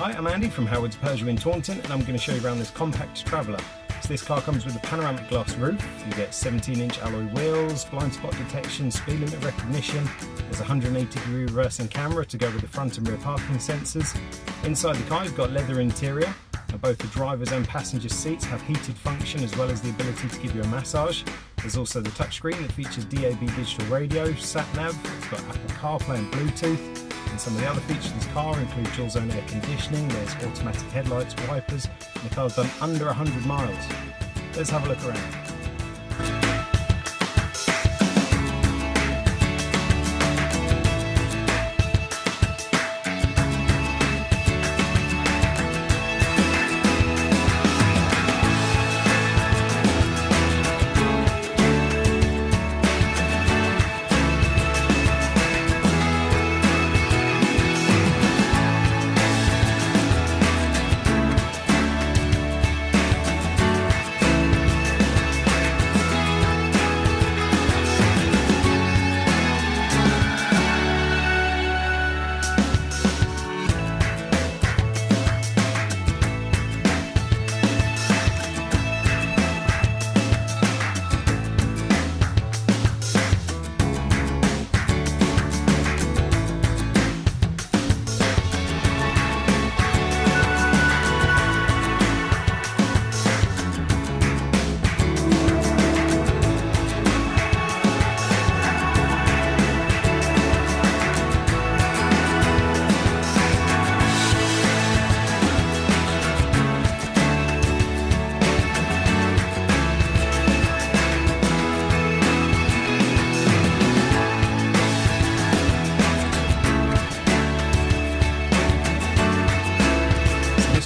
Hi, I'm Andy from Howard's Peugeot in Taunton, and I'm going to show you around this compact traveller. So this car comes with a panoramic glass roof. You get 17-inch alloy wheels, blind spot detection, speed limit recognition. There's a 180-degree reversing camera to go with the front and rear parking sensors. Inside the car you've got leather interior. Now, both the driver's and passenger seats have heated function as well as the ability to give you a massage. There's also the touchscreen that features DAB digital radio, sat-nav, it's got Apple CarPlay and Bluetooth. And some of the other features of this car include dual zone air conditioning, there's automatic headlights, wipers, and the car's done under 100 miles. Let's have a look around.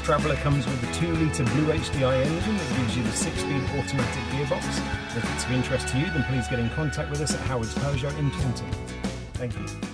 Traveller comes with a 2-litre Blue HDI engine that gives you the 6-speed automatic gearbox. If it's of interest to you, then please get in contact with us at Howard's Peugeot in Taunton. Thank you.